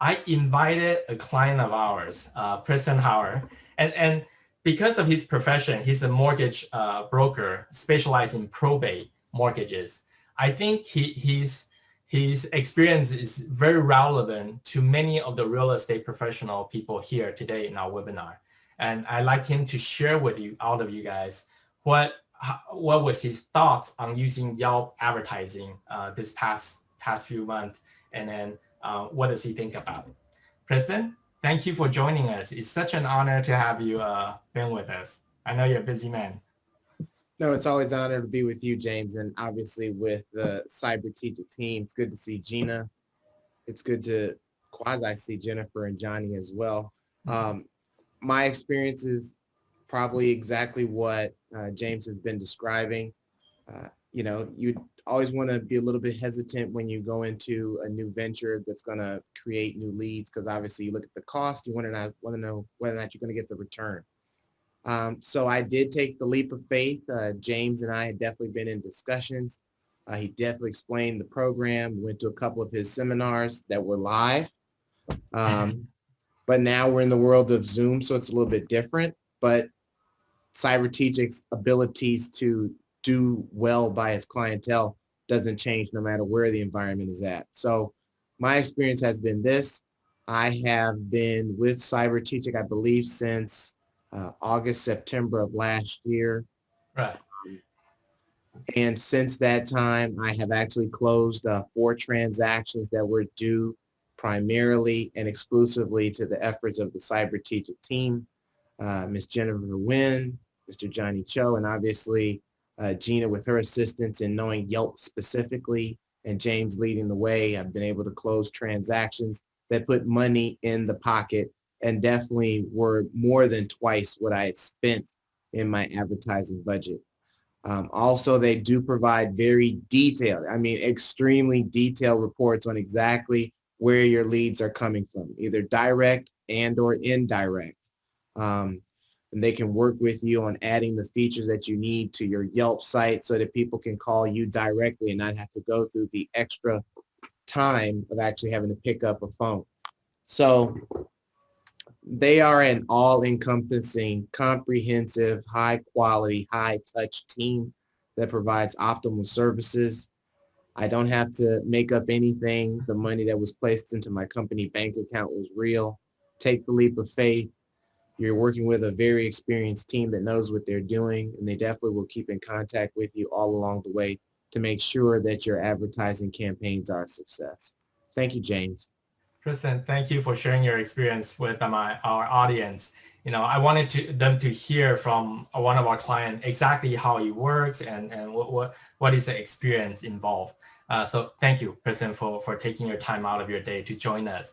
I invited a client of ours, Preston Howard, and because of his profession, he's a mortgage broker specialized in probate mortgages. I think his experience is very relevant to many of the real estate professional people here today in our webinar. And I'd like him to share with you, all of you guys, what was his thoughts on using Yelp advertising this past few months, and then what does he think about it? Preston, thank you for joining us. It's such an honor to have you been with us. I know you're a busy man. No, it's always an honor to be with you, James, and obviously with the Cybertegic team. It's good to see Gina. It's good to quasi see Jennifer and Johnny as well. My experience is probably exactly what James has been describing. You always want to be a little bit hesitant when you go into a new venture that's going to create new leads, because obviously you look at the cost, you want to know whether or not you're going to get the return. So I did take the leap of faith. James and I had definitely been in discussions. He definitely explained the program. We went to a couple of his seminars that were live. But now we're in the world of Zoom, so it's a little bit different. But Cybertegic's abilities to do well by its clientele doesn't change no matter where the environment is at. So my experience has been this. I have been with Cybertegic, I believe, since August, September of last year. Right. And since that time, I have actually closed 4 transactions that were due primarily and exclusively to the efforts of the Cybertegic team, Ms. Jennifer Nguyen, Mr. Johnny Cho, and obviously Gina with her assistance in knowing Yelp specifically, and James leading the way. I've been able to close transactions that put money in the pocket and definitely were more than twice what I had spent in my advertising budget. Also, they do provide very detailed, extremely detailed reports on exactly where your leads are coming from, either direct and or indirect. And they can work with you on adding the features that you need to your Yelp site so that people can call you directly and not have to go through the extra time of actually having to pick up a phone. So they are an all-encompassing, comprehensive, high-quality, high-touch team that provides optimal services. I don't have to make up anything. The money that was placed into my company bank account was real. Take the leap of faith. You're working with a very experienced team that knows what they're doing, and they definitely will keep in contact with you all along the way to make sure that your advertising campaigns are a success. Thank you, James. Preston, thank you for sharing your experience with our audience. I wanted them to hear from one of our clients exactly how it works and what is the experience involved. So thank you, Preston, for taking your time out of your day to join us.